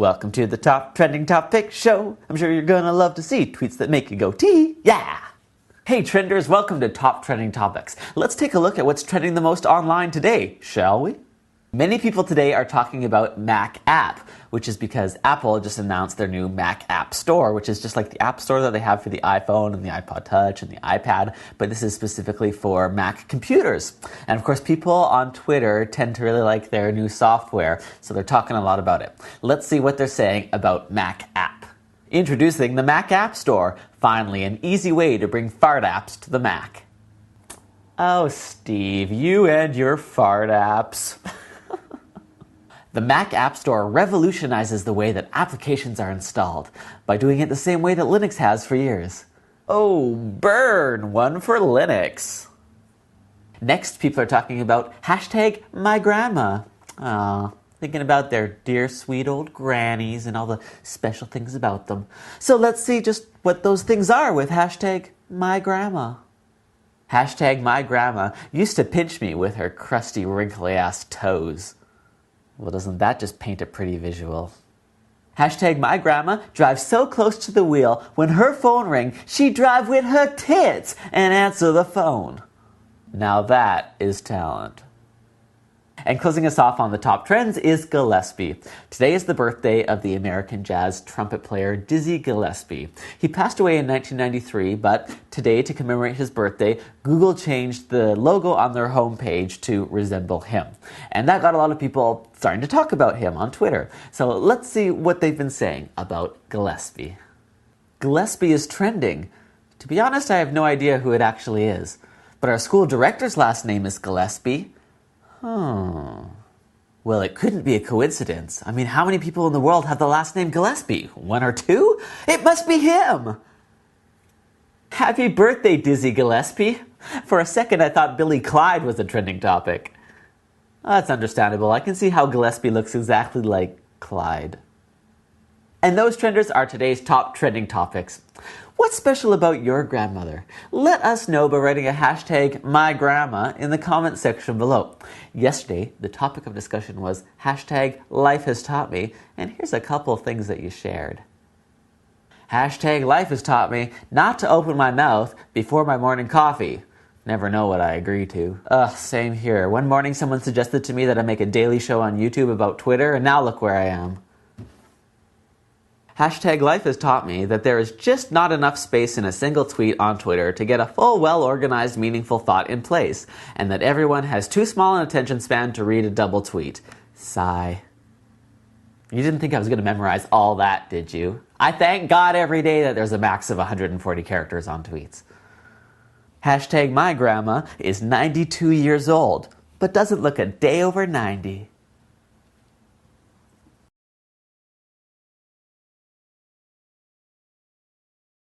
Welcome to the Top Trending Topic Show. I'm sure you're gonna love to see tweets that make you go tee, yeah! Hey trenders, welcome to Top Trending Topics. Let's take a look at what's trending the most online today, shall we? Many people today are talking about Mac app, which is because Apple just announced their new Mac App Store, which is just like the App Store that they have for the iPhone and the iPod Touch and the iPad, but this is specifically for Mac computers. And of course, people on Twitter tend to really like their new software, so they're talking a lot about it. Let's see what they're saying about Mac App. Introducing the Mac App Store. Finally, an easy way to bring fart apps to the Mac. Oh, Steve, you and your fart apps. The Mac App Store revolutionizes the way that applications are installed by doing it the same way that Linux has for years. Oh, burn! One for Linux. Next, people are talking about hashtag my grandma. Thinking about their dear sweet old grannies and all the special things about them. So let's see just what those things are with hashtag my grandma. Hashtag my grandma used to pinch me with her crusty, wrinkly ass toes. Well, doesn't that just paint a pretty visual? Hashtag my grandma drives so close to the wheel, when her phone ring, she'd drive with her tits and answer the phone. Now that is talent. And closing us off on the top trends is Gillespie. Today is the birthday of the American jazz trumpet player Dizzy Gillespie. He passed away in 1993, but today, to commemorate his birthday, Google changed the logo on their homepage to resemble him. And that got a lot of people starting to talk about him on Twitter. So let's see what they've been saying about Gillespie. Gillespie is trending. To be honest, I have no idea who it actually is. But our school director's last name is Gillespie. Well, it couldn't be a coincidence. I mean, how many people in the world have the last name Gillespie? One or two? It must be him! Happy birthday, Dizzy Gillespie! For a second, I thought Billy Clyde was a trending topic. That's understandable. I can see how Gillespie looks exactly like Clyde. And those trenders are today's top trending topics. What's special about your grandmother? Let us know by writing a hashtag mygrandma in the comment section below. Yesterday, the topic of discussion was hashtag life has taught me, and here's a couple of things that you shared. Hashtag life has taught me not to open my mouth before my morning coffee. Never know what I agree to. Same here. One morning someone suggested to me that I make a daily show on YouTube about Twitter, and now look where I am. Hashtag life has taught me that there is just not enough space in a single tweet on Twitter to get a full, well-organized, meaningful thought in place, and that everyone has too small an attention span to read a double tweet. Sigh. You didn't think I was going to memorize all that, did you? I thank God every day that there's a max of 140 characters on tweets. Hashtag my grandma is 92 years old, but doesn't look a day over 90.